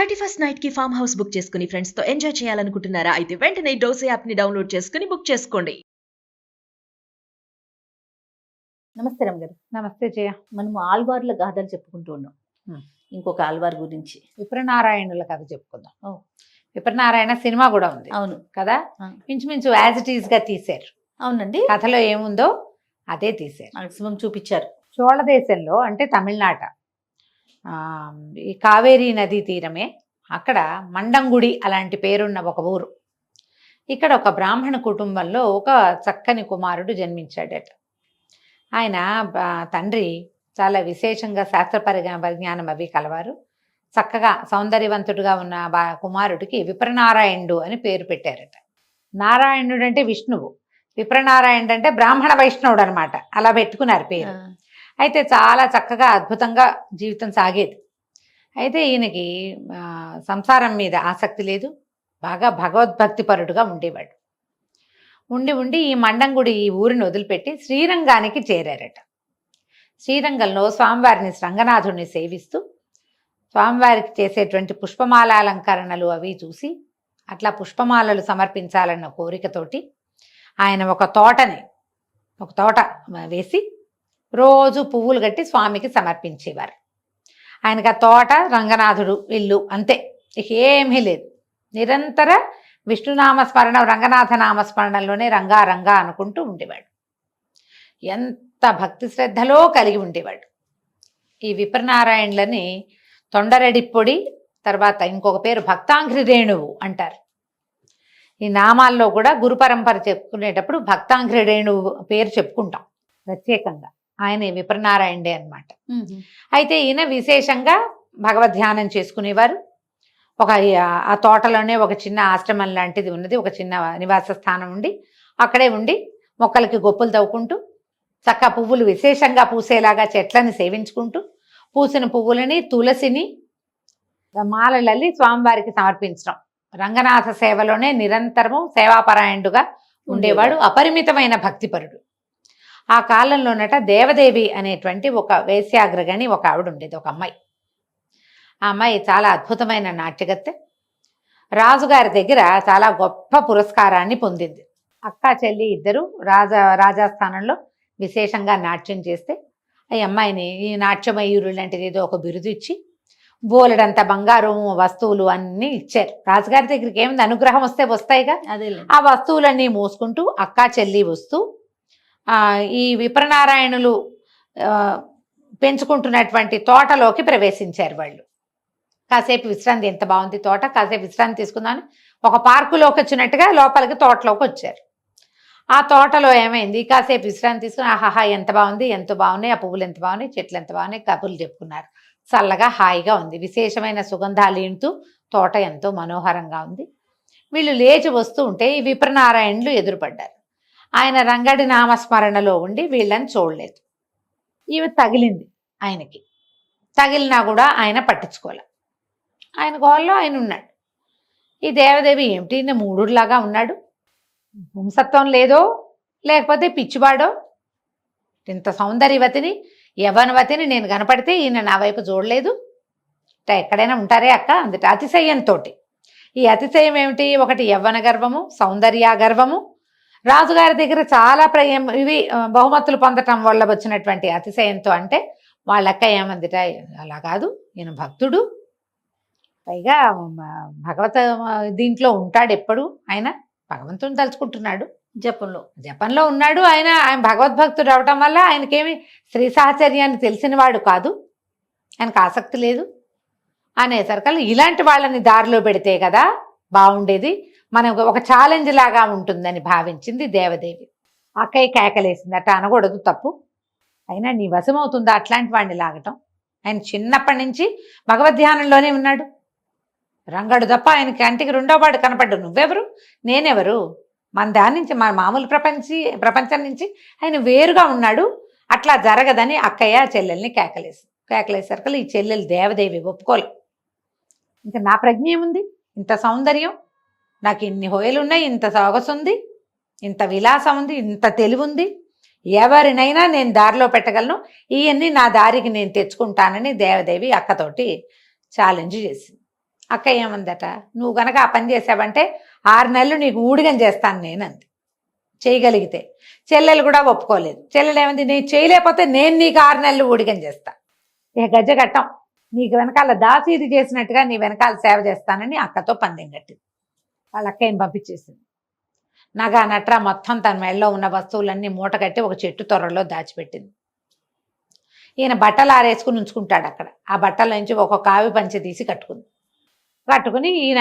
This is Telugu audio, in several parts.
31st నైట్ కి ఫామ్ హౌస్ బుక్ చేసుకుని ఫ్రెండ్స్ తో ఎంజాయ్ చేయాలనుకుంటున్నారా? అయితే వెంటనే డోసే యాప్ ని డౌన్లోడ్ చేసుకుని బుక్ చేసుకోండి. నమస్తే రమ్య గారు. నమస్తే జయ. మనము ఆల్వార్ల గాథలు చెప్పుకుంటూ ఉన్నాం. ఇంకొక ఆల్వార్ గురించి విప్రనారాయణుల కథ చెప్పుకుందాం. ఓ. విప్రనారాయణ సినిమా కూడా ఉంది అవును కదా, ఆ. ఇంచుమించు యాజ్ ఇట్ ఈస్ గా తీశారు. అవునండి, కథలో ఏముందో అదే తీశారు. మాక్సిమం చూపించారు. చోళ దేశంలో అంటే తమిళనాట, ఈ కావేరీ నదీ తీరమే, అక్కడ మండంగుడి అలాంటి పేరున్న ఒక ఊరు. ఇక్కడ ఒక బ్రాహ్మణ కుటుంబంలో ఒక చక్కని కుమారుడు జన్మించాడట. ఆయన తండ్రి చాలా విశేషంగా శాస్త్ర పరిజ్ఞానం అవి కలవారు. చక్కగా సౌందర్యవంతుడుగా ఉన్న కుమారుడికి విప్రనారాయణుడు అని పేరు పెట్టారట. నారాయణుడు అంటే విష్ణువు, విప్రనారాయణుడు అంటే బ్రాహ్మణ వైష్ణవుడు అనమాట. అలా పెట్టుకున్నారు పేరు. అయితే చాలా చక్కగా అద్భుతంగా జీవితం సాగేది. అయితే ఈయనకి సంసారం మీద ఆసక్తి లేదు, బాగా భగవద్భక్తిపరుడుగా ఉండేవాడు. ఉండి ఈ మండంగుడి ఈ ఊరిని వదిలిపెట్టి శ్రీరంగానికి చేరారట. శ్రీరంగంలో స్వామివారిని రంగనాథుడిని సేవిస్తూ స్వామివారికి చేసేటువంటి పుష్పమాల అలంకరణలు అవి చూసి అట్లా పుష్పమాలలు సమర్పించాలన్న కోరికతోటి ఆయన ఒక తోట వేసి రోజు పువ్వులు కట్టి స్వామికి సమర్పించేవారు. ఆయనకు ఆ తోట, రంగనాథుడు, ఇల్లు అంతే, ఇక ఏమీ లేదు. నిరంతర విష్ణునామస్మరణ, రంగనాథ నామస్మరణలోనే రంగా రంగా అనుకుంటూ ఉండేవాడు. ఎంత భక్తి శ్రద్ధలో కలిగి ఉండేవాడు. ఈ విప్రనారాయణులని తొండరెడిప్పొడి, తర్వాత ఇంకొక పేరు భక్తాంఘ్రి రేణువు అంటారు. ఈ నామాల్లో కూడా గురు పరంపర చెప్పుకునేటప్పుడు భక్తాంఘ్రి రేణువు పేరు చెప్పుకుంటాం ప్రత్యేకంగా. ఆయన విప్రనారాయణుడే అనమాట. అయితే ఈయన విశేషంగా భగవద్ధ్యానం చేసుకునేవారు. ఆ తోటలోనే ఒక చిన్న ఆశ్రమం లాంటిది ఉన్నది, ఒక చిన్న నివాస స్థానం ఉండి అక్కడే ఉండి మొక్కలకి గొప్పలు తవ్వుకుంటూ చక్క పువ్వులు విశేషంగా పూసేలాగా చెట్లని సేవించుకుంటూ పూసిన పువ్వులని, తులసిని మాలలల్లి స్వామివారికి సమర్పించడం. రంగనాథ సేవలోనే నిరంతరము సేవాపరాయణుడుగా ఉండేవాడు, అపరిమితమైన భక్తిపరుడు. ఆ కాలంలోనట దేవదేవి అనేటువంటి ఒక వేశ్యాగ్రగణి ఒక ఆవిడ ఉండేది, ఒక అమ్మాయి. ఆ అమ్మాయి చాలా అద్భుతమైన నాట్యగత్తె. రాజుగారి దగ్గర చాలా గొప్ప పురస్కారాన్ని పొందింది. అక్క చెల్లి ఇద్దరు రాజాస్థానంలో విశేషంగా నాట్యం చేస్తే ఈ అమ్మాయిని ఈ నాట్యమయూరు లాంటిది ఏదో ఒక బిరుదు ఇచ్చి బోలెడంత బంగారం వస్తువులు అన్నీ ఇచ్చారు. రాజుగారి దగ్గరికి ఏముంది, అనుగ్రహం వస్తే వస్తాయిగా. ఆ వస్తువులన్నీ మోసుకుంటూ అక్క చెల్లి వస్తూ ఈ విప్రనారాయణులు పెంచుకుంటున్నటువంటి తోటలోకి ప్రవేశించారు. వాళ్ళు కాసేపు విశ్రాంతి, ఎంత బాగుంది తోట, కాసేపు విశ్రాంతి తీసుకుందామని ఒక పార్కులోకి వచ్చినట్టుగా లోపలికి తోటలోకి వచ్చారు. ఆ తోటలో ఏమైంది, కాసేపు విశ్రాంతి తీసుకుని ఆహాహా ఎంత బాగుంది, ఎంత బాగున్నాయి, ఆ పువ్వులు ఎంత బాగున్నాయి, చెట్లు ఎంత బాగున్నాయి, కబుర్లు చెప్పుకున్నారు. చల్లగా హాయిగా ఉంది, విశేషమైన సుగంధాలు ఇంటూ తోట ఎంతో మనోహరంగా ఉంది. వీళ్ళు లేచి వస్తూ ఉంటే ఈ విప్రనారాయణులు ఎదురుపడ్డారు. ఆయన రంగడి నామస్మరణలో ఉండి వీళ్ళని చూడలేదు. ఈమె తగిలింది ఆయనకి, తగిలినా కూడా ఆయన పట్టించుకోలే. ఆయన గోల్లో ఆయన ఉన్నాడు. ఈ దేవదేవి ఏమిటి మూడులాగా ఉన్నాడు, వంశత్వం లేదో లేకపోతే పిచ్చివాడో, ఇంత సౌందర్యవతిని యవనవతిని నేను కనపడితే ఈయన నా వైపు చూడలేదు, ఎక్కడైనా ఉంటారే అక్క అందుట అతిశయంతో. ఈ అతిశయం ఏమిటి, ఒకటి యవ్వన గర్వము, సౌందర్య గర్వము, రాజుగారి దగ్గర చాలా ఇవి బహుమతులు పొందటం వల్ల వచ్చినటువంటి అతిశయంతో. అంటే వాళ్ళక్క ఏమందిట, అలా కాదు ఈయన భక్తుడు, పైగా భగవత దీంట్లో ఉంటాడు, ఎప్పుడు ఆయన భగవంతుని తలుచుకుంటున్నాడు, జపంలో ఉన్నాడు. ఆయన భగవద్భక్తుడు అవటం వల్ల ఆయనకేమి స్త్రీ సాహచర్యాన్ని తెలిసినవాడు కాదు, ఆయనకు ఆసక్తి లేదు అనేసరికల్లా ఇలాంటి వాళ్ళని దారిలో పెడితే కదా బాగుండేది, మనకు ఒక ఛాలెంజ్ లాగా ఉంటుందని భావించింది దేవదేవి. అక్కయ్య కేకలేసింది, అట్లా అనకూడదు తప్పు, అయినా నీ వశమవుతుందా అట్లాంటి వాడిని లాగటం. ఆయన చిన్నప్పటి నుంచి భగవద్ధ్యానంలోనే ఉన్నాడు. రంగడు తప్ప ఆయనకి కంటికి రెండో వాడు కనపడ్డు. నువ్వెవరు, నేనెవరు, మన దాని నుంచి, మన మామూలు ప్రపంచం నుంచి ఆయన వేరుగా ఉన్నాడు, అట్లా జరగదని అక్కయ్య చెల్లెల్ని కేకలేసరికి ఈ చెల్లెలు దేవదేవి ఒప్పుకోలే. ఇంకా నా ప్రజ్ఞ ఏముంది, ఇంత సౌందర్యం, నాకు ఇన్ని హోయలు ఉన్నాయి, ఇంత సొగసు ఉంది, ఇంత విలాసం ఉంది, ఇంత తెలివి ఉంది, ఎవరినైనా నేను దారిలో పెట్టగలను, ఇవన్నీ నా దారికి నేను తెచ్చుకుంటానని దేవదేవి అక్కతోటి ఛాలెంజ్ చేసింది. అక్క ఏమందట, నువ్వు గనక ఆ పని చేసావంటే 6 నెలలు నీకు ఊడిగం చేస్తాను నేను అంది. చేయగలిగితే. చెల్లెలు కూడా ఒప్పుకోలేదు. చెల్లెలు ఏమంది, నేను చేయలేకపోతే నేను నీకు 6 నెలలు ఊడిగం చేస్తా, ఇక గజ్జగట్టం, నీకు వెనకాల దాసీది చేసినట్టుగా నీ వెనకాల సేవ చేస్తానని అక్కతో పందెం కట్టింది. వాళ్ళ అక్కయ్యని పంపించేసింది. నగ నట్రా మొత్తం తన మెడలో ఉన్న వస్తువులన్నీ మూట కట్టి ఒక చెట్టు తొర్రలో దాచిపెట్టింది. ఈయన బట్టలు ఆరేసుకుని ఉంచుకుంటాడు అక్కడ. ఆ బట్టల నుంచి ఒక కావి పంచె తీసి కట్టుకుని ఈయన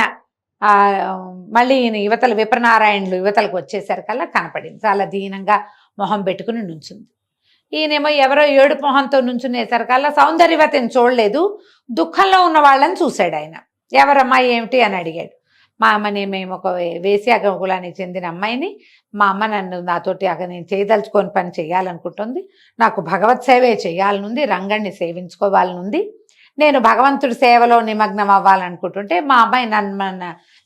మళ్ళీ ఈయన యువతల విప్రనారాయణులు యువతలకు వచ్చేసరికల్లా కనపడింది. చాలా దీనంగా మొహం పెట్టుకుని నుంచుంది. ఈయనేమో ఎవరో ఏడుపు మొహంతో నుంచునేసరికల్లా సౌందర్యవతిని చూడలేదు, దుఃఖంలో ఉన్న వాళ్ళని చూశాడు ఆయన. ఎవరమ్మా ఏమిటి అని అడిగాడు. మా అమ్మని, మేము ఒక వేశ్యా కులానికి చెందిన అమ్మాయిని, మా అమ్మ నన్ను నాతోటి అక్కడ నేను చేయదలుచుకొని పని చేయాలనుకుంటుంది, నాకు భగవత్ సేవే చేయాలనుంది, రంగణ్ణి సేవించుకోవాలనుంది, నేను భగవంతుడి సేవలో నిమగ్నం అవ్వాలనుకుంటుంటే మా అమ్మాయి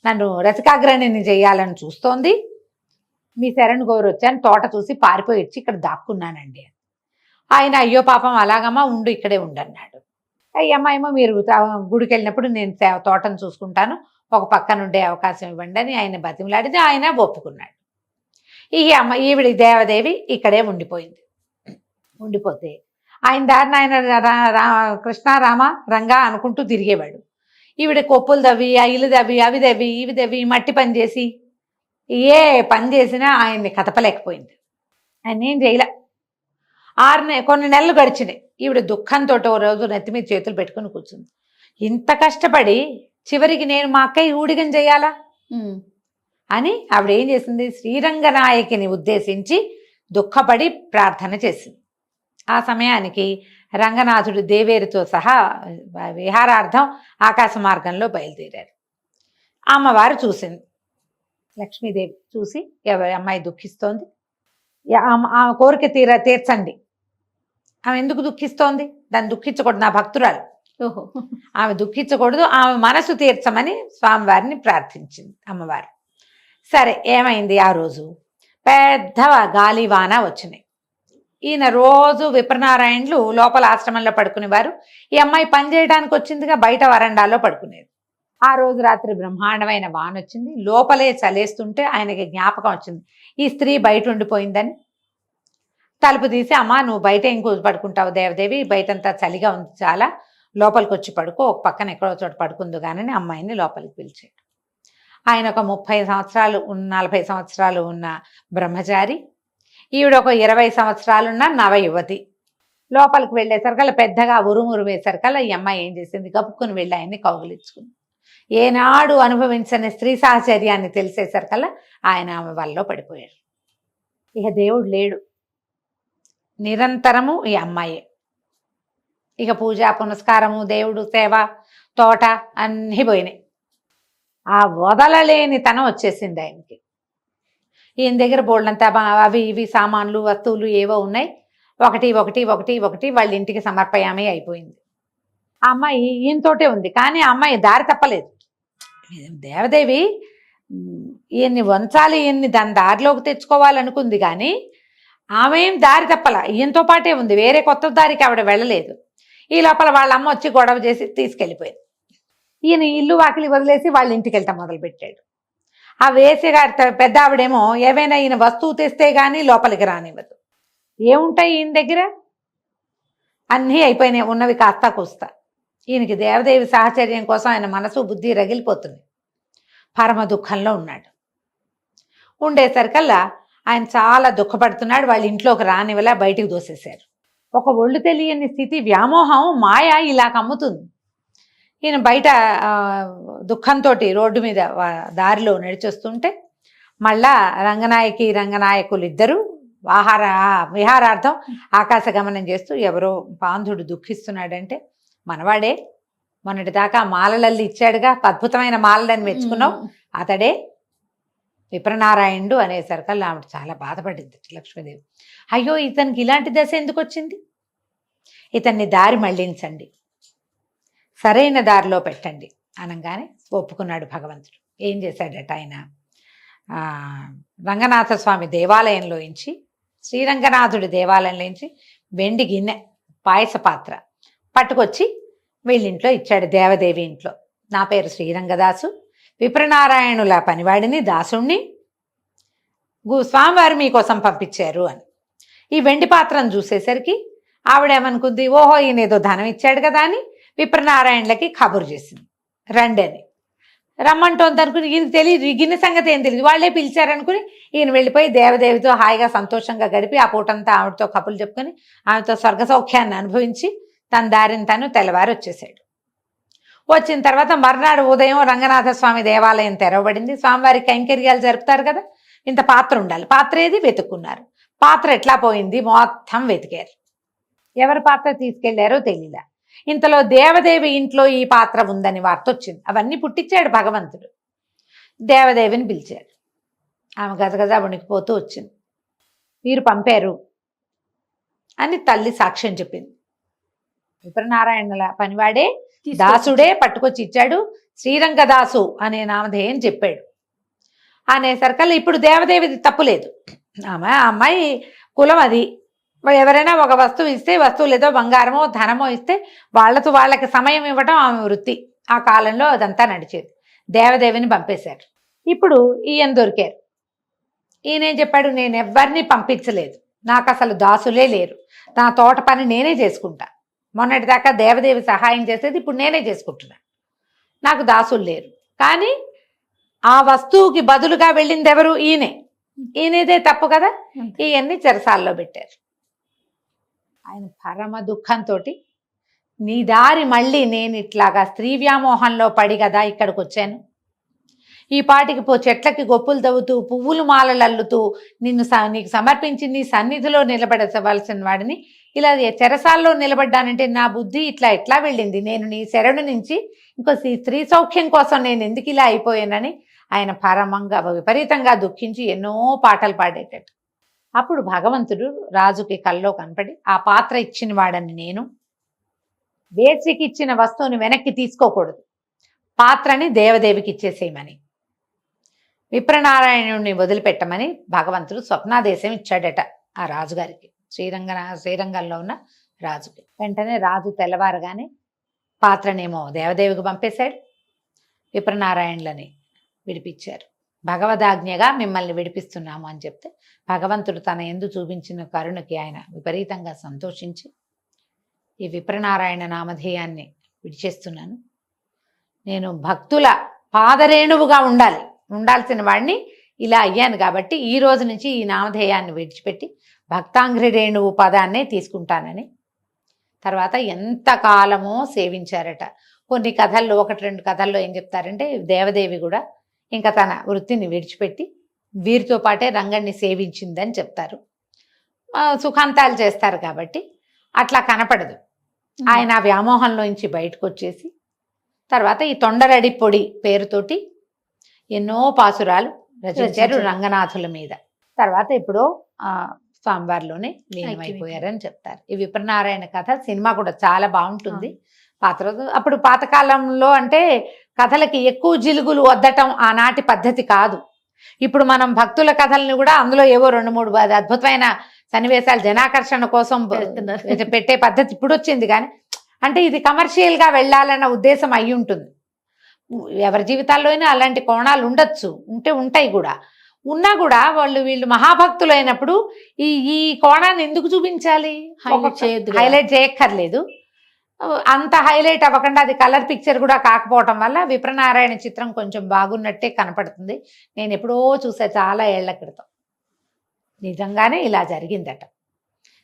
నన్ను రసికాగ్రణిని చేయాలని చూస్తోంది, మీ శరణు గోరు వచ్చాను, తోట చూసి పారిపోయి వచ్చి ఇక్కడ దాక్కున్నానండి. ఆయన అయ్యో పాపం అలాగమ్మా ఉండు, ఇక్కడే ఉండన్నాడు. అయ్యమ్మ ఏమో మీరు గుడికి వెళ్ళినప్పుడు నేను తోటను చూసుకుంటాను, ఒక పక్కన ఉండే అవకాశం ఇవ్వండి అని ఆయన బతిమలాడితే ఆయన ఒప్పుకున్నాడు. ఈవిడి దేవదేవి ఇక్కడే ఉండిపోతే ఆయన దారిన ఆయన కృష్ణ రామ రంగా అనుకుంటూ తిరిగేవాడు. ఈవిడ కొప్పులు దవ్వి, ఇల్లు దవ్వి, అవి దవ్వి, ఇవి దవ్వి, మట్టి పని చేసి ఏ పని చేసినా ఆయన్ని కదపలేకపోయింది. ఆయన ఏం చేయలే. కొన్ని నెలలు గడిచినాయి. ఈవిడ దుఃఖంతో ఓ రోజు నెత్తి మీద చేతులు పెట్టుకుని కూర్చుంది. ఇంత కష్టపడి చివరికి నేను మా అక్కయ్య ఊడిగం చేయాలా అని ఆవిడ ఏం చేసింది, శ్రీరంగనాయకిని ఉద్దేశించి దుఃఖపడి ప్రార్థన చేసింది. ఆ సమయానికి రంగనాథుడు దేవేరితో సహా విహారార్థం ఆకాశ మార్గంలో బయలుదేరారు. అమ్మవారు చూసింది, లక్ష్మీదేవి చూసి అమ్మాయి దుఃఖిస్తోంది, ఆమె కోరిక తీర్చండి. ఆమె ఎందుకు దుఃఖిస్తోంది, దాన్ని దుఃఖించకూడదు, నా భక్తురాలు, ఓహో, ఆమె దుఃఖించకూడదు, ఆమె మనసు తీర్చమని స్వామివారిని ప్రార్థించింది అమ్మవారు. సరే, ఏమైంది, ఆ రోజు పెద్ద గాలివాన వచ్చినాయి. ఈయన రోజు విప్రనారాయణులు లోపల ఆశ్రమంలో పడుకునేవారు, ఈ అమ్మాయి పని చేయడానికి వచ్చిందిగా బయట వరండాలో పడుకునేది. ఆ రోజు రాత్రి బ్రహ్మాండమైన వాన వచ్చింది. లోపలే చలేస్తుంటే ఆయనకి జ్ఞాపకం వచ్చింది, ఈ స్త్రీ బయట ఉండిపోయిందని. తలుపు తీసి, అమ్మ నువ్వు బయట ఏం పడుకుంటావు దేవదేవి, బయటంతా చలిగా ఉంది, చాలా లోపలికి వచ్చి పడుకో, ఒక పక్కన ఎక్కడో చోట పడుకుందు కానీ అమ్మాయిని లోపలికి పిలిచాడు. ఆయన ఒక 30 సంవత్సరాలు 40 సంవత్సరాలు ఉన్న బ్రహ్మచారి, ఈవిడ ఒక 20 సంవత్సరాలున్న నవయువతి. లోపలికి వెళ్ళేసరికల్లా పెద్దగా ఉరుమురు వేసరికల్లా ఈ అమ్మాయి ఏం చేసింది, కప్పుకుని వెళ్ళి ఆయన్ని కౌగులించుకుంది. ఏనాడు అనుభవించని స్త్రీ సాహచర్యాన్ని తెలిసేసరికల్లా ఆయన ఆమె వల్ల పడిపోయాడు. ఇక దేవుడు లేడు, నిరంతరము ఈ అమ్మాయే. ఇక పూజ పునస్కారము, దేవుడు సేవ, తోట అన్నీ పోయినాయి. ఆ వదలలేని తనం వచ్చేసింది ఆయనకి. ఈయన దగ్గర బోల్డంతా అవి ఇవి సామాన్లు వస్తువులు ఏవో ఉన్నాయి, ఒకటి ఒకటి ఒకటి ఒకటి వాళ్ళ ఇంటికి సమర్పయామే అయిపోయింది. ఆ అమ్మాయి ఈయనతోటే ఉంది, కానీ ఆ అమ్మాయి దారి తప్పలేదు. దేవదేవి ఈయన్ని వంచాలి, ఈయన్ని దాని దారిలోకి తెచ్చుకోవాలనుకుంది, కానీ ఆమె ఏం దారి తప్పల, ఈయనతో పాటే ఉంది, వేరే కొత్త దారికి ఆవిడ వెళ్ళలేదు. ఈ లోపల వాళ్ళ అమ్మ వచ్చి గొడవ చేసి తీసుకెళ్ళిపోయింది. ఈయన ఇల్లు వాకిలి వదిలేసి వాళ్ళ ఇంటికి వెళ్తాం మొదలుపెట్టాడు. ఆ వేసి గారి పెద్ద ఆవిడేమో ఏవైనా ఈయన వస్తువు తెస్తే కానీ లోపలికి రానివ్వదు. ఏముంటాయి ఈయన దగ్గర, అన్నీ అయిపోయినాయి, ఉన్నవి కాస్త కూస్తా. ఈయనకి దేవదేవి సాహచర్యం కోసం ఆయన మనసు బుద్ధి రగిలిపోతుంది, పరమ దుఃఖంలో ఉన్నాడు. ఉండేసరికల్లా ఆయన చాలా దుఃఖపడుతున్నాడు. వాళ్ళ ఇంట్లోకి రానివలా బయటికి దోసేశారు. ఒక ఒళ్ళు తెలియని స్థితి, వ్యామోహం, మాయ ఇలా కమ్ముతుంది. ఈయన బయట దుఃఖంతో రోడ్డు మీద దారిలో నడిచొస్తుంటే మళ్ళా రంగనాయకులు ఇద్దరు విహారార్థం ఆకాశ గమనం చేస్తూ ఎవరో బాంధుడు దుఃఖిస్తున్నాడంటే, మనవాడే మొన్నటి దాకా మాలలల్లి ఇచ్చాడుగా, అద్భుతమైన మాలలని మెచ్చుకున్నావు, అతడే విప్రనారాయణుడు అనేసరికల్లా ఆవిడ చాలా బాధపడింది లక్ష్మీదేవి. అయ్యో, ఇతనికి ఇలాంటి దశ ఎందుకు వచ్చింది, ఇతన్ని దారి మళ్లించండి, సరైన దారిలో పెట్టండి అనగానే ఒప్పుకున్నాడు భగవంతుడు. ఏం చేశాడట ఆయన, రంగనాథ స్వామి దేవాలయంలోంచి, శ్రీరంగనాథుడి దేవాలయంలోంచి వెండి గిన్నె పాయస పాత్ర పట్టుకొచ్చి వీళ్ళింట్లో ఇచ్చాడు, దేవదేవి ఇంట్లో. నా పేరు శ్రీరంగదాసు, విప్రనారాయణుల పనివాడిని, దాసుణ్ణి, స్వామివారు మీకోసం పంపించారు అని. ఈ వెండి పాత్రను చూసేసరికి ఆవిడేమనుకుంది, ఓహో ఈయన ఏదో ధనం ఇచ్చాడు కదా అని విప్రనారాయణులకి కబురు చేసింది, రండి అని. రమ్మంటోంది అనుకుని, ఈయనకి తెలియదు, ఈ గిన్నె సంగతి ఏం తెలియదు, వాళ్ళే పిలిచారనుకుని ఈయన వెళ్ళిపోయి దేవదేవితో హాయిగా సంతోషంగా గడిపి ఆ పూటంతా ఆవిడతో కబుర్లు చెప్పుకొని ఆమెతో స్వర్గ సౌఖ్యాన్ని అనుభవించి తన దారిని తను తెల్లవారు వచ్చేసాడు. వచ్చిన తర్వాత మర్నాడు ఉదయం రంగనాథ స్వామి దేవాలయం తెరవబడింది. స్వామివారికి కైంకర్యాలు జరుపుతారు కదా, ఇంత పాత్ర ఉండాలి. పాత్ర ఏది వెతుక్కున్నారు. పాత్ర ఎట్లా పోయింది మొత్తం వెతికారు. ఎవరి పాత్ర తీసుకెళ్లారో తెలియదా. ఇంతలో దేవదేవి ఇంట్లో ఈ పాత్ర ఉందని వార్త వచ్చింది. అవన్నీ పుట్టించాడు భగవంతుడు. దేవదేవిని పిలిచాడు. ఆమె గజగజ వణికిపోతూ వచ్చింది. మీరు పంపారు అని తల్లి సాక్ష్యం చెప్పింది. విప్రనారాయణుల పనివాడే, దాసుడే పట్టుకొచ్చి ఇచ్చాడు. శ్రీరంగదాసు అనే నామధేయం చెప్పాడు అనేసరికల్లా ఇప్పుడు దేవదేవిది తప్పులేదు. ఆమె ఆ అమ్మాయి కులం అది. ఎవరైనా ఒక వస్తువు ఇస్తే, వస్తువులు ఏదో బంగారమో ధనమో ఇస్తే వాళ్ళకి సమయం ఇవ్వడం ఆమె వృత్తి. ఆ కాలంలో అదంతా నడిచేది. దేవదేవిని పంపేశారు. ఇప్పుడు ఈయన దొరికారు. ఈయనేం చెప్పాడు, నేను ఎవరిని పంపించలేదు, నాకు అసలు దాసులే లేరు, నా తోట పని నేనే చేసుకుంటా. మొన్నటిదాకా దేవదేవి సహాయం చేసేది, ఇప్పుడు నేనే చేసుకుంటున్నా, నాకు దాసులు లేరు. కానీ ఆ వస్తువుకి బదులుగా వెళ్ళింది ఎవరు? ఈయనేదే తప్పు కదా. ఇవన్నీ చెరసాల్లో పెట్టారు. ఆయన పరమ దుఃఖంతో, నీ దారి మళ్ళీ నేను ఇట్లాగా స్త్రీ వ్యామోహంలో పడి కదా ఇక్కడికి వచ్చాను, ఈ పాటికి చెట్లకి గొప్పులు తవ్వుతూ పువ్వులు మాలలు అల్లుతూ నీకు సమర్పించి నీ సన్నిధిలో నిలబడవలసిన వాడిని ఇలా చెరసాల్లో నిలబడ్డానంటే నా బుద్ధి ఇట్లా వెళ్ళింది. నేను నీ శరణు నుంచి ఇంకో స్త్రీ సౌఖ్యం కోసం నేను ఎందుకు ఇలా అయిపోయానని ఆయన పరమంగా విపరీతంగా దుఃఖించి ఎన్నో పాటలు పాడేటట్టు. అప్పుడు భగవంతుడు రాజుకి కల్లో కనపడి, ఆ పాత్ర ఇచ్చిన వాడని నేను, వేసికి ఇచ్చిన వస్తువుని వెనక్కి తీసుకోకూడదు, పాత్రని దేవదేవికి ఇచ్చేసేయమని, విప్రనారాయణుడిని వదిలిపెట్టమని భగవంతుడు స్వప్నాదేశం ఇచ్చాడట ఆ రాజుగారికి, శ్రీరంగంలో ఉన్న రాజుకి. వెంటనే రాజు తెల్లవారుగానే పాత్రనేమో దేవదేవికి పంపేశాడు, విప్రనారాయణులని విడిపించారు. భగవదాజ్ఞగా మిమ్మల్ని విడిపిస్తున్నాము అని చెప్తే భగవంతుడు తన యందు చూపించిన కరుణకి ఆయన విపరీతంగా సంతోషించి, ఈ విప్రనారాయణ నామధేయాన్ని విడిచేస్తున్నాను, నేను భక్తుల పాదరేణువుగా ఉండాల్సిన వాడిని ఇలా అయ్యాను కాబట్టి ఈ రోజు నుంచి ఈ నామధేయాన్ని విడిచిపెట్టి భక్తాంఘ్రి రేణువు పదాన్నే తీసుకుంటానని తర్వాత ఎంతకాలమో సేవించారట. కొన్ని కథల్లో, 1-2 కథల్లో ఏం చెప్తారంటే దేవదేవి కూడా ఇంకా తన వృత్తిని విడిచిపెట్టి వీరితో పాటే రంగణ్ణి సేవించిందని చెప్తారు. సుఖాంతాలు చేస్తారు కాబట్టి అట్లా కనపడదు. ఆయన ఆ వ్యామోహంలోంచి బయటకు వచ్చేసి తర్వాత ఈ తొండరడి పొడి పేరుతోటి ఎన్నో పాసురాలు రచించారు రంగనాథుల మీద. తర్వాత ఇప్పుడు స్వామివారిలోనే లీనమైపోయారని చెప్తారు. ఈ విప్రనారాయణ కథ సినిమా కూడా చాలా బాగుంటుంది. అప్పుడు పాతకాలంలో అంటే కథలకి ఎక్కువ జిలుగులు వద్దటం ఆనాటి పద్ధతి కాదు. ఇప్పుడు మనం భక్తుల కథల్ని కూడా అందులో ఏవో 2-3 అద్భుతమైన సన్నివేశాలు జనాకర్షణ కోసం పెట్టే పద్ధతి ఇప్పుడు వచ్చింది. కానీ అంటే ఇది కమర్షియల్గా వెళ్ళాలన్న ఉద్దేశం అయి ఉంటుంది. ఎవరి జీవితాల్లో అయినా అలాంటి కోణాలు ఉండొచ్చు, ఉంటాయి కూడా. ఉన్నా కూడా వీళ్ళు మహాభక్తులు అయినప్పుడు ఈ కోణాన్ని ఎందుకు చూపించాలి? హైలైట్ చేయక్కర్లేదు. అంత హైలైట్ అవ్వకుండా అది కలర్ పిక్చర్ కూడా కాకపోవటం వల్ల విప్రనారాయణ చిత్రం కొంచెం బాగున్నట్టే కనపడుతుంది. నేను ఎప్పుడో చూసా చాలా ఏళ్ల క్రితం. నిజంగానే ఇలా జరిగిందట.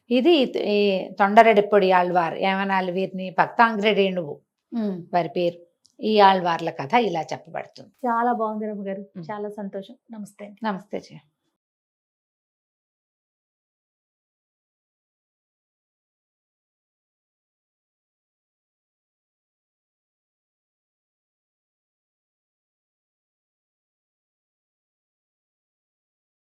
ఇది ఈ తొండరెడ్డిపొడి ఆళ్వార్ ఏమనాలి, వీరిని భక్తాంఘ్రి రేణువు వారి పేరు. ఈ ఆళ్వార్ల కథ ఇలా చెప్పబడుతుంది. చాలా బాగుంది రమ్మ గారు, చాలా సంతోషం. నమస్తే. నమస్తే.